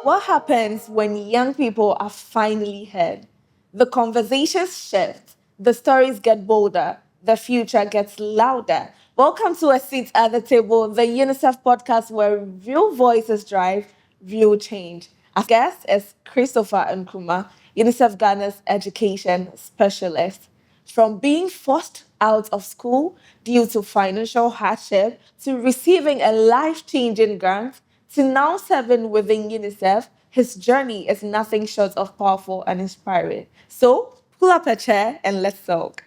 What happens when young people are finally heard? The conversations shift, the stories get bolder, the future gets louder. Welcome to A Seat at the Table, the UNICEF podcast where real voices drive real change. Our guest is Christopher Nkrumah, UNICEF Ghana's education specialist. From being forced out of school due to financial hardship to receiving a life-changing grant to now serving within UNICEF, his journey is nothing short of powerful and inspiring. So pull up a chair and let's talk.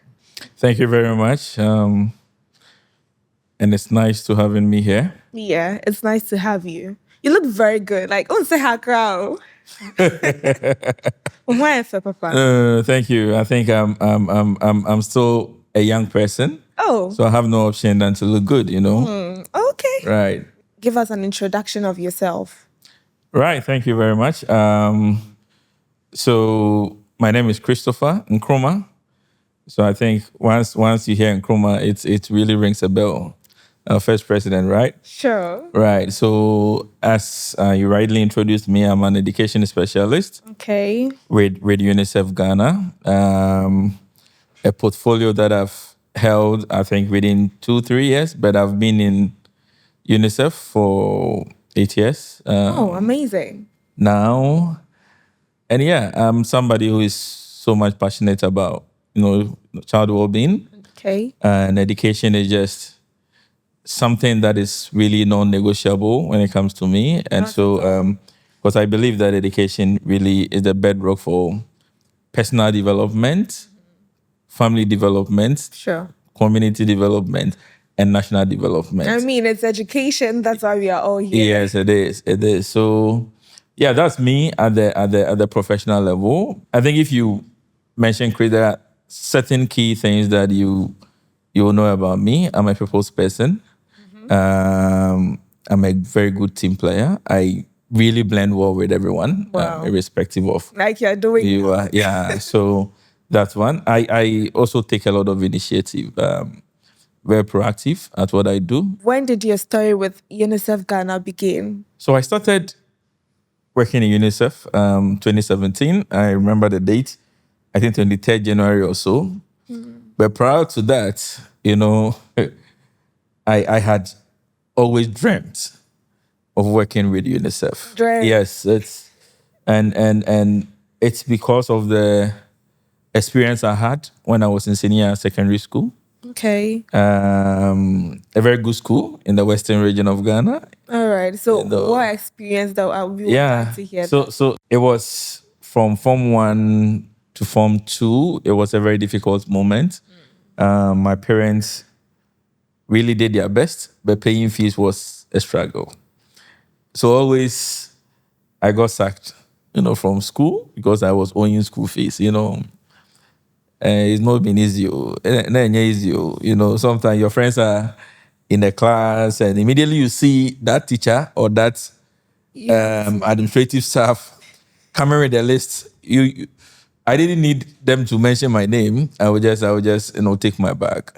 Thank you very much. And it's nice to having me here. Yeah, it's nice to have you. You look very good. Like, oh, say hi, crowd. Why, Papa? Thank you. I think I'm still a young person. Oh, So I have no option than to look good, you know? okay. Right. Give us an introduction of yourself. Right. Thank you very much. So my name is Christopher Nkrumah. So I think once you hear Nkrumah, it really rings a bell. First president, right? Sure. Right. So as you rightly introduced me, I'm an education specialist Okay. with UNICEF Ghana. A portfolio that I've held, I think, within 2-3 years, but I've been in UNICEF for 8 years Oh, amazing. now. And yeah, I'm somebody who is so much passionate about, child well-being. Okay. And education is just something that is really non-negotiable when it comes to me. And so, because I believe that education really is the bedrock for personal development, family development, Sure. community development, and national development. I mean, it's education. That's why we are all here. Yes, it is. It is. So, yeah, that's me at the professional level. I think if you mention Chris, there are certain key things that you will know about me. I'm a people's person. I'm a very good team player. I really blend well with everyone, Wow. irrespective of Like you're doing. you are. Yeah. So that's one. I also take a lot of initiative. Very proactive at what I do. When did your story with UNICEF Ghana begin? So I started working in UNICEF 2017. I remember the date. I think 23rd January or so. But prior to that, I had always dreamt of working with UNICEF. Dreamt. Yes, it's and it's because of the experience I had when I was in senior secondary school. Okay. A very good school in the western region of Ghana. All right. So what experience that we would like to hear? So it was from Form 1 to Form 2. It was a very difficult moment. My parents really did their best, but paying fees was a struggle. So always I got sacked, from school because I was owing school fees, It's not been easy. Sometimes your friends are in the class and immediately you see that teacher or that administrative staff coming with the list. I didn't need them to mention my name. I would just take my bag.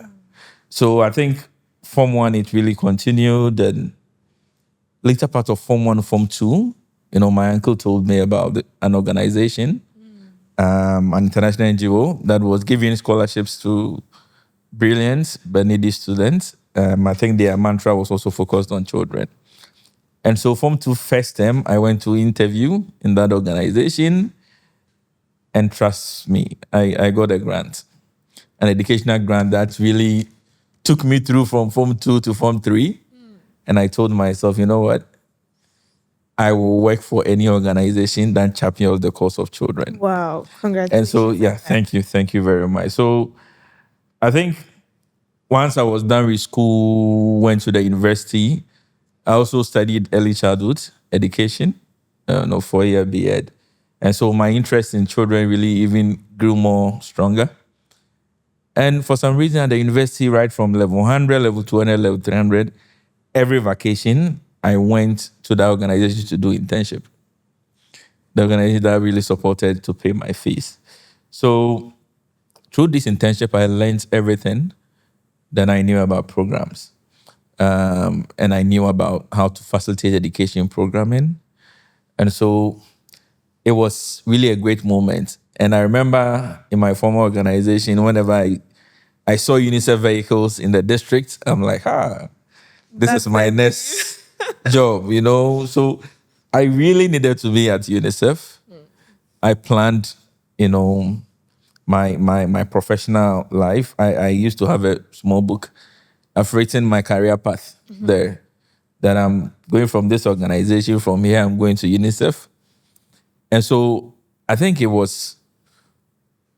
So I think Form 1, it really continued. Then later part of Form 1, Form 2, my uncle told me about an organization, an international NGO that was giving scholarships to brilliant but needy students. I think their mantra was also focused on children. And so Form 2 first term, I went to interview in that organization. And trust me, I got a grant, an educational grant that really took me through from Form 2 to Form 3. And I told myself, you know what? I will work for any organization that champions the cause of children. Wow. Congratulations. And so, yeah, thank you very much. So I think once I was done with school, went to the university, I also studied early childhood education, 4-year B.Ed. And so my interest in children really even grew more stronger. And for some reason at the university, right from level 100, level 200, level 300, every vacation, I went to that organization to do internship. The organization that really supported to pay my fees. So through this internship, I learned everything that I knew about programs. And I knew about how to facilitate education programming. And so it was really a great moment. And I remember in my former organization, whenever I saw UNICEF vehicles in the district, I'm like, this is That's my it. next job, you know? So I really needed to be at UNICEF. I planned, you know, my professional life. I used to have a small book. I've written my career path there. That I'm going from this organization, from here I'm going to UNICEF. And so I think it was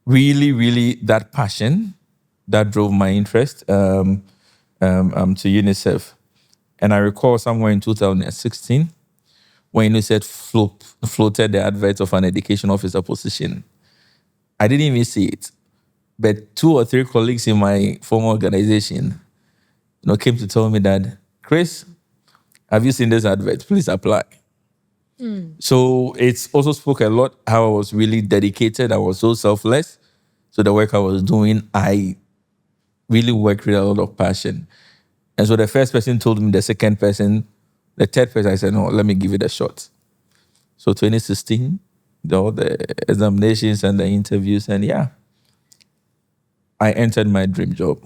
really, really that passion that drove my interest to UNICEF. And I recall somewhere in 2016 when UNICEF floated the advert of an education officer position. I didn't even see it, but 2 or 3 colleagues in my former organization, came to tell me that, Chris, have you seen this advert? Please apply. So it also spoke a lot how I was really dedicated. I was so selfless to the work I was doing. I really worked with a lot of passion. And so the first person told me, the second person, the third person, I said, no, let me give it a shot. So 2016, all the examinations and the interviews, and I entered my dream job.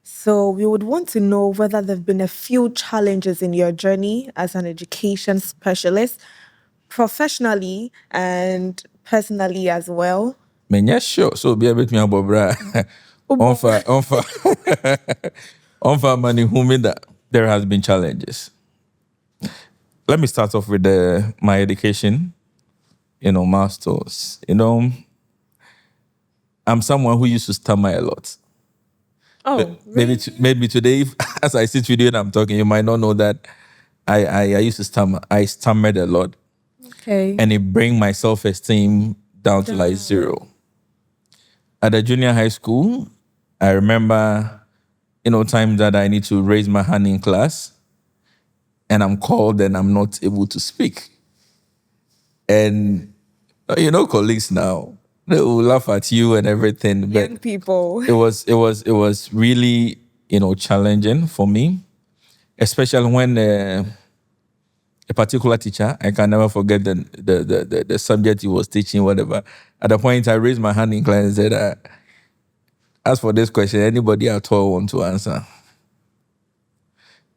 So we would want to know whether there have been a few challenges in your journey as an education specialist, professionally and personally as well. Man, yeah, sure. So be a bit me about bra. On for money who made that. There has been challenges. Let me start off with my education, masters. I'm someone who used to stammer a lot. Oh, Maybe today, as I sit with you and I'm talking, you might not know that I used to stammer. I stammered a lot. okay. And it bring my self-esteem down to like 0. At the junior high school, I remember, times that I need to raise my hand in class and I'm called and I'm not able to speak. And, colleagues now, they will laugh at you and everything. But Young people. it was really, challenging for me, especially when a particular teacher, I can never forget the subject he was teaching, whatever. At the point, I raised my hand in class and said, as for this question, anybody at all want to answer?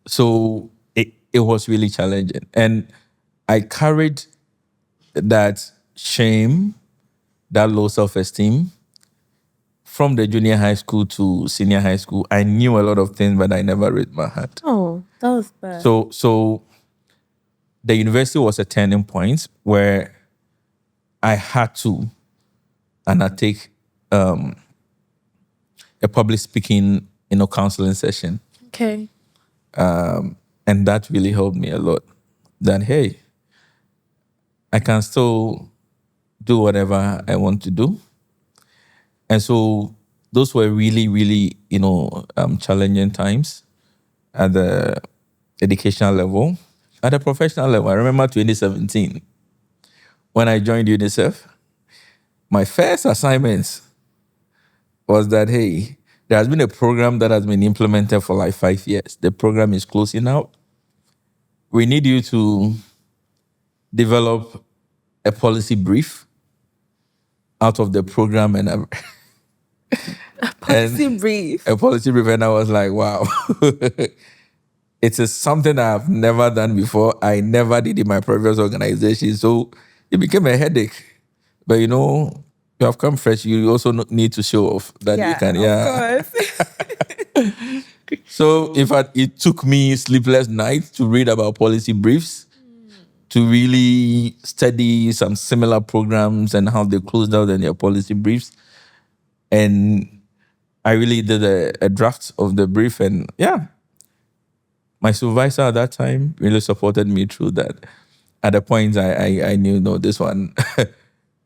So it was really challenging. And I carried that shame, that low self-esteem from the junior high school to senior high school. I knew a lot of things, but I never raised my hand. Oh, that was bad. So the university was a turning point where I had to undertake a public speaking, counseling session. Okay. And that really helped me a lot. That, hey, I can still do whatever I want to do. And so those were really, really, challenging times at the educational level. At the professional level, I remember 2017, when I joined UNICEF, my first assignment was that, hey, there has been a program that has been implemented for like 5 years. The program is closing out. We need you to develop a policy brief out of the program and Policy brief. a policy brief. And I was like, wow. It is something I've never done before. I never did in my previous organization. So it became a headache. But you have come fresh. You also need to show off that you can. Of course. So it took me sleepless nights to read about policy briefs, to really study some similar programs and how they closed out in their policy briefs. And I really did a draft of the brief, and my supervisor at that time really supported me through that. At the point I knew, no, this one,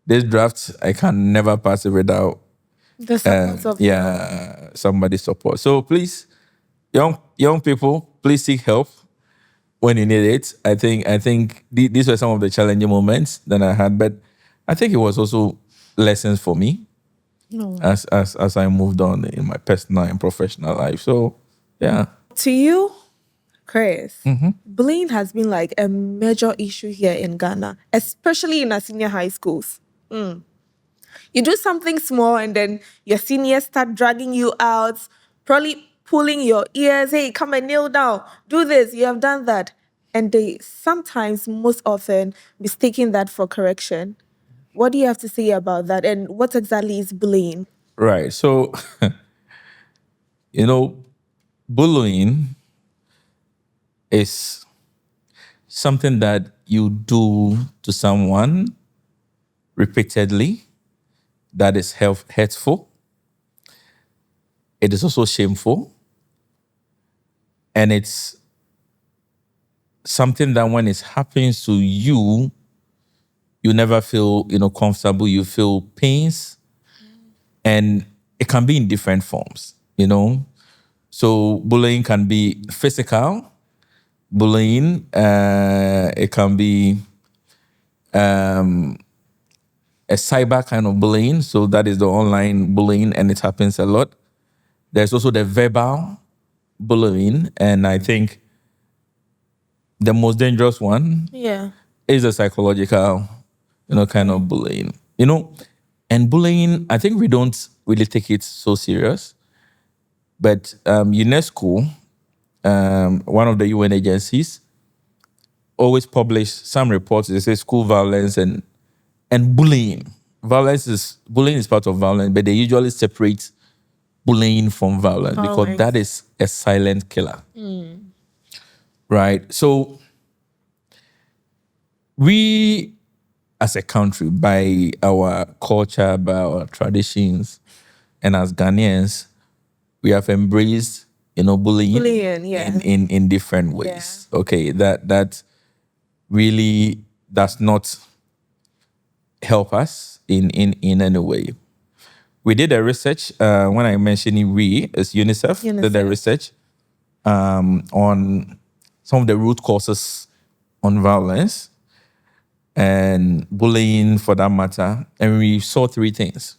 this draft, I can never pass it without The support of somebody's support. So please, young people, please seek help when you need it. I think these were some of the challenging moments that I had, but I think it was also lessons for me as I moved on in my personal and professional life. So yeah. To you, Chris, bullying has been like a major issue here in Ghana, especially in our senior high schools. You do something small and then your seniors start dragging you out, probably pulling your ears. Hey, come and kneel down. Do this. You have done that. And they sometimes, most often, mistaking that for correction. What do you have to say about that? And what exactly is bullying? Right. So, you know, bullying is something that you do to someone repeatedly that is hurtful. It is also shameful. And it's something that when it happens to you, you never feel, comfortable. You feel pains. And it can be in different forms. So bullying can be physical. Bullying, it can be a cyber kind of bullying. So that is the online bullying, and it happens a lot. There's also the verbal bullying, and I think the most dangerous one Yeah. is the psychological, kind of bullying. And bullying, I think we don't really take it so serious. But UNESCO, one of the UN agencies, always publish some reports. They say school violence and bullying. Bullying is part of violence, but they usually separate bullying from violence because that is a silent killer. Right? So we as a country, by our culture, by our traditions, and as Ghanaians, we have embraced, bullying, yeah. in different ways. Yeah. Okay, that really does not help us in any way. We did a research, when I mentioned it's UNICEF, did a research on some of the root causes on violence and bullying for that matter. And we saw three things.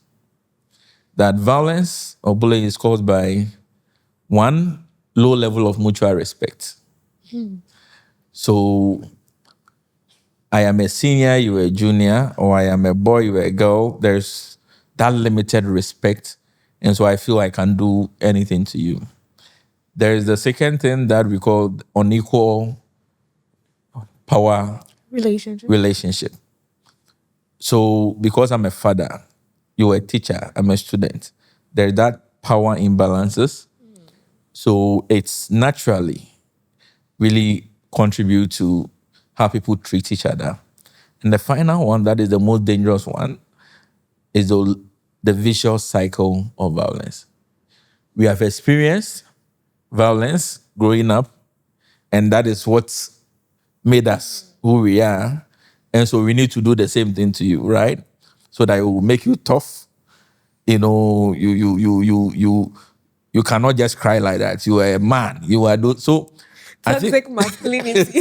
That violence or bullying is caused by, one, low level of mutual respect. So I am a senior, you are a junior, or I am a boy, you are a girl. There's that limited respect. And so I feel I can do anything to you. There is the second thing that we call unequal power relationship. So because I'm a father, you're a teacher, I'm a student, there's that power imbalances. So it's naturally really contribute to how people treat each other. And the final one, that is the most dangerous one, is the vicious cycle of violence. We have experienced violence growing up, and that is what made us who we are. And so we need to do the same thing to you, right? So that it will make you tough. You cannot just cry like that. You are a man. You are so. Toxic masculinity.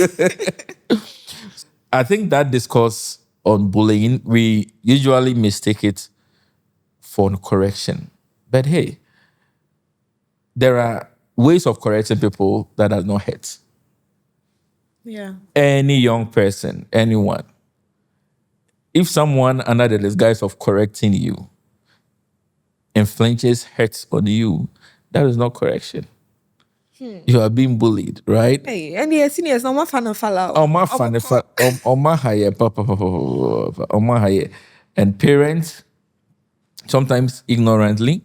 I think that discourse on bullying, we usually mistake it for correction. But hey, there are ways of correcting people that does not hurt. Yeah. Any young person, anyone. If someone under the disguise of correcting you inflicts hurt on you, that is not correction. You are being bullied, right? Hey, and yes, seniors, no more fan of follow. And parents, sometimes ignorantly,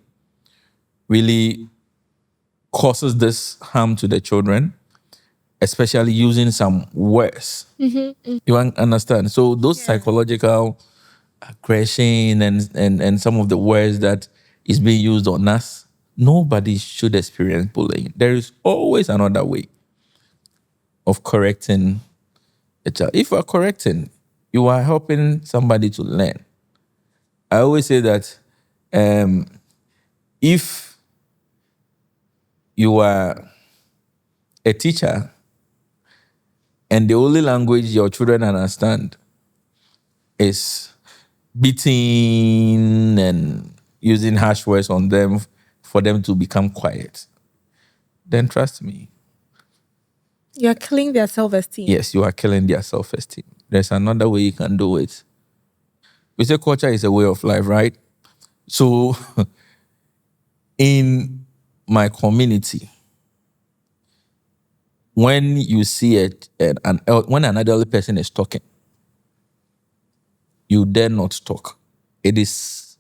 really causes this harm to the children, especially using some words. You understand? So those psychological aggression and some of the words that is being used on us, nobody should experience bullying. There is always another way of correcting a child. If you are correcting, you are helping somebody to learn. I always say that if you are a teacher and the only language your children understand is beating and using harsh words on them for them to become quiet, then trust me, You're killing their self-esteem. Yes, you are killing their self-esteem. There's another way you can do it. We say culture is a way of life, right? So in my community, when you see when an elderly person is talking, you dare not talk. It is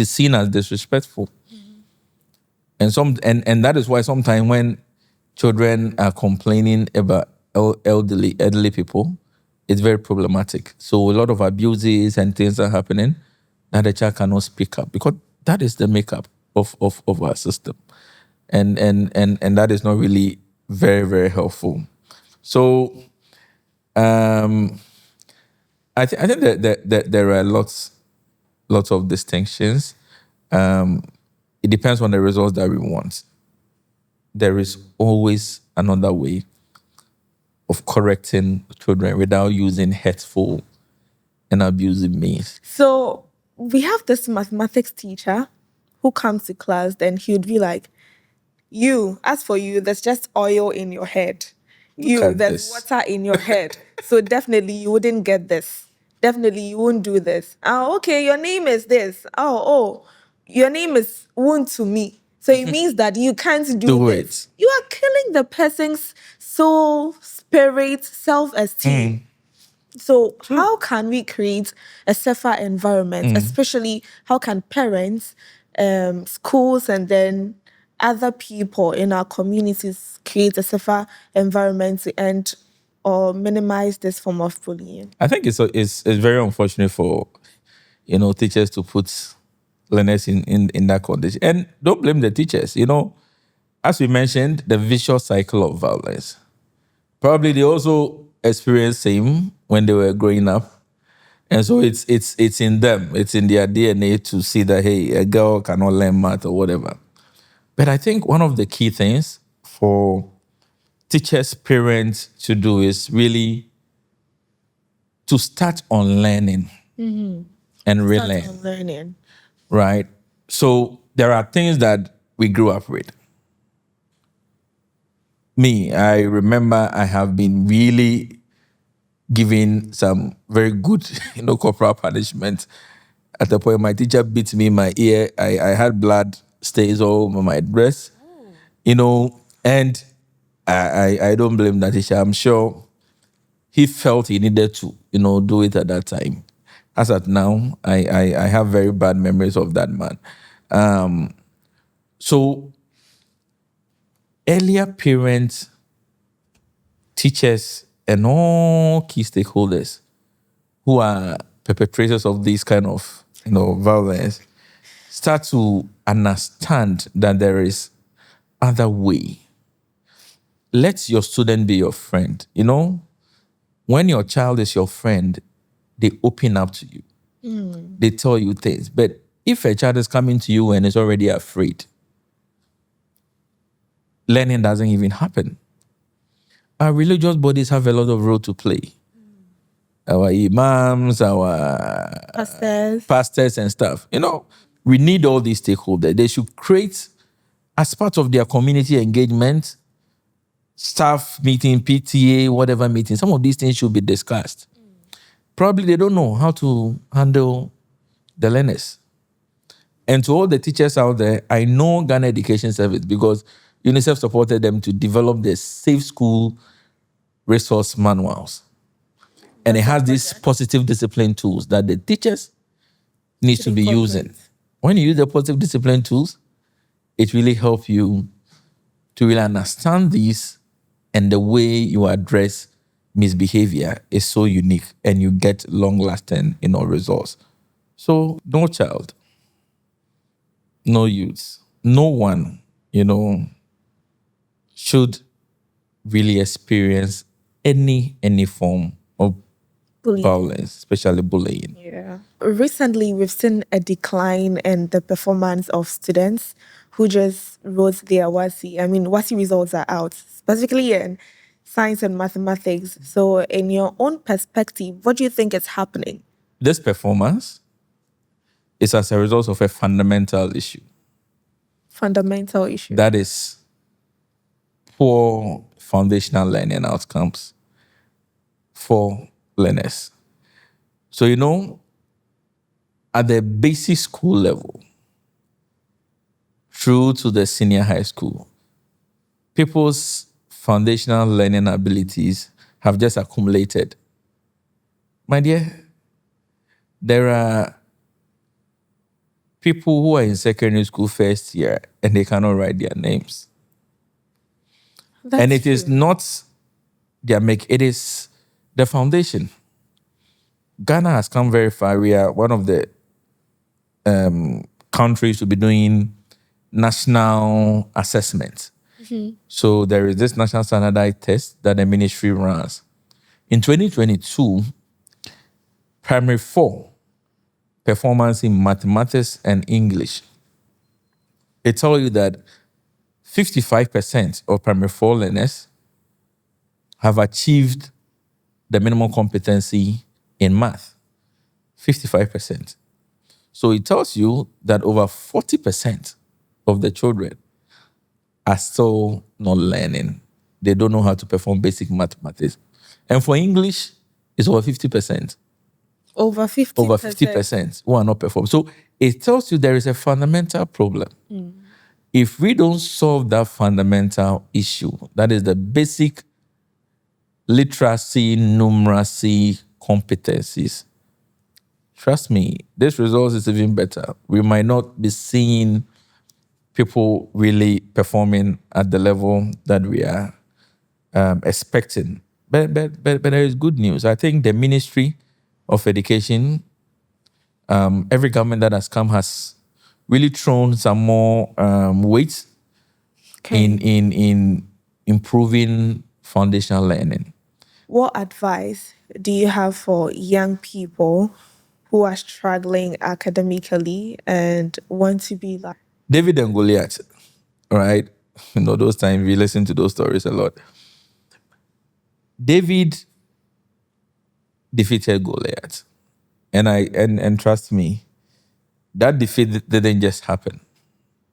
seen as disrespectful. And that is why sometimes when children are complaining about elderly people, it's very problematic. So a lot of abuses and things are happening that the child cannot speak up because that is the makeup of our system. And that is not really very, very helpful. So I think that there are lots of distinctions. It depends on the results that we want. There is always another way of correcting children without using hurtful and abusive means. So we have this mathematics teacher who comes to class, then he would be like, as for you, there's just oil in your head. There's this. water in your head. So definitely you wouldn't get this. Definitely you won't do this. Oh, okay, your name is this. Oh, your name is wound to me. So it means that you can't do this. It. You are killing the person's soul, spirit, self-esteem. So how can we create a safer environment, especially how can parents, schools, and then other people in our communities create a safer environment to end or minimize this form of bullying? I think it's very unfortunate for teachers to put learners in that condition. And don't blame the teachers. As we mentioned, the vicious cycle of violence. Probably they also experienced same when they were growing up. And so it's in them. It's in their DNA to see that, hey, a girl cannot learn math or whatever. But I think one of the key things for teachers, parents to do is really to start on learning and relearn. Start on learning. Right? So there are things that we grew up with. Me, I remember I have been really given some very good, corporal punishment. At the point, my teacher beat me in my ear. I had blood stains all over my dress, and I don't blame that teacher. I'm sure he felt he needed to, do it at that time. As at now, I have very bad memories of that man. So earlier parents, teachers, and all key stakeholders who are perpetrators of this kind of violence start to understand that there is other way. Let your student be your friend. When your child is your friend, they open up to you. They tell you things. But if a child is coming to you and is already afraid, learning doesn't even happen. Our religious bodies have a lot of role to play. Our imams, our pastors and stuff. We need all these stakeholders. They should create, as part of their community engagement, staff meeting, PTA, whatever meeting, some of these things should be discussed. Probably they don't know how to handle the learners. And to all the teachers out there, I know Ghana Education Service because UNICEF supported them to develop the Safe School resource manuals. And it has these positive discipline tools that the teachers need to be using. When you use the positive discipline tools, it really helps you to really understand these, and the way you address misbehavior is so unique and you get long-lasting, results. So no child, no youth, no one, should really experience any form of violence, especially bullying. Yeah. Recently, we've seen a decline in the performance of students who just wrote their WASI. I mean, WASI results are out, specifically in science and mathematics. So in your own perspective, what do you think is happening? This performance is as a result of a fundamental issue. Fundamental issue. That is poor foundational learning outcomes for learners. So, at the basic school level through to the senior high school, people's foundational learning abilities have just accumulated. My dear, there are people who are in secondary school first year and they cannot write their names. That's And it is true. not their make, it is the foundation. Ghana has come very far. We are one of the countries to be doing national assessment. So there is this national standardized test that the ministry runs. In 2022, primary 4 performance in mathematics and English, it tells you that 55% of primary 4 learners have achieved the minimum competency in math. 55%. So it tells you that over 40% of the children are still not learning. They don't know how to perform basic mathematics. And for English, it's over 50%. Over 50%. Over 50% who are not performing. So it tells you there is a fundamental problem. If we don't solve that fundamental issue, that is the basic literacy, numeracy, competencies, trust me, this result is even better. We might not be seeing people really performing at the level that we are expecting. But there is good news. I think the Ministry of Education, every government that has come has really thrown some more weight in improving foundational learning. What advice do you have for young people who are struggling academically and want to be like David and Goliath, right? Those times we listen to those stories a lot. David defeated Goliath. And trust me, that defeat didn't just happen.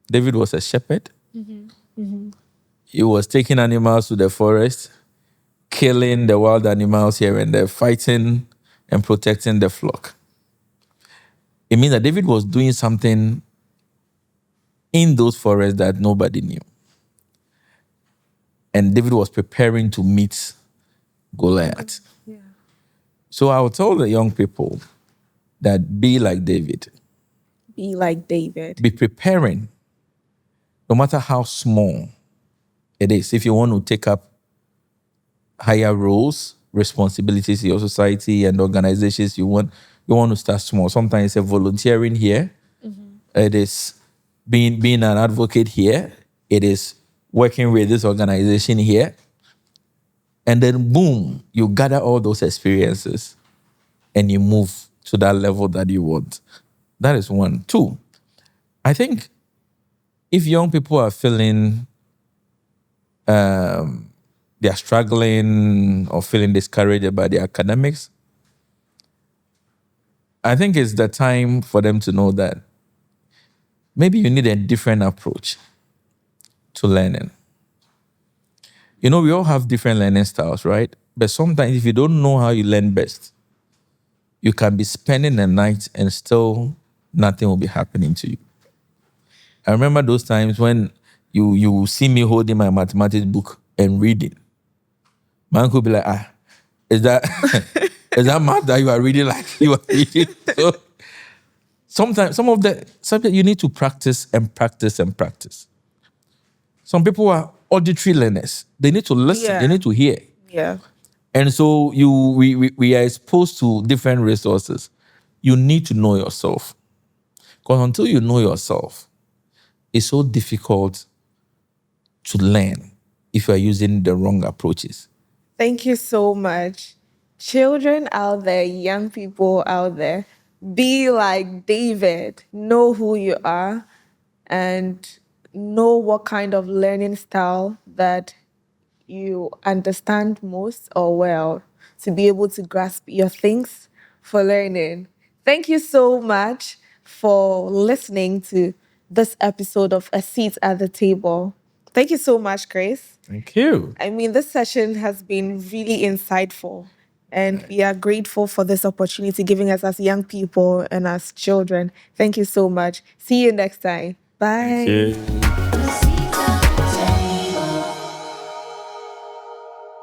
David was a shepherd. He was taking animals to the forest, killing the wild animals here and there, fighting and protecting the flock. It means that David was doing something in those forests that nobody knew. And David was preparing to meet Goliath. Yeah. So I would tell the young people that be like David. Be like David. Be preparing, no matter how small it is. If you want to take up higher roles, responsibilities in your society and organizations, you want to start small. Sometimes it's a volunteering here. It is being an advocate here. It is working with this organization here. And then boom, you gather all those experiences and you move to that level that you want. That is one. 2, I think if young people are feeling they're struggling or feeling discouraged about their academics, I think it's the time for them to know that maybe you need a different approach to learning. We all have different learning styles, right? But sometimes if you don't know how you learn best, you can be spending the night and still nothing will be happening to you. I remember those times when you see me holding my mathematics book and reading. Man could be like, is that is that math that you are reading like you are reading? So sometimes some of the subject you need to practice and practice and practice. Some people are auditory learners. They need to listen. Yeah. They need to hear. Yeah. And so we are exposed to different resources. You need to know yourself. Because until you know yourself, it's so difficult to learn if you are using the wrong approaches. Thank you so much. Children out there, young people out there, be like David. Know who you are and know what kind of learning style that you understand most or well to be able to grasp your things for learning. Thank you so much for listening to this episode of A Seat at the Table. Thank you so much, Grace. Thank you. I mean, this session has been really insightful, and we are grateful for this opportunity giving us as young people and as children. Thank you so much. See you next time. Bye. Thank you.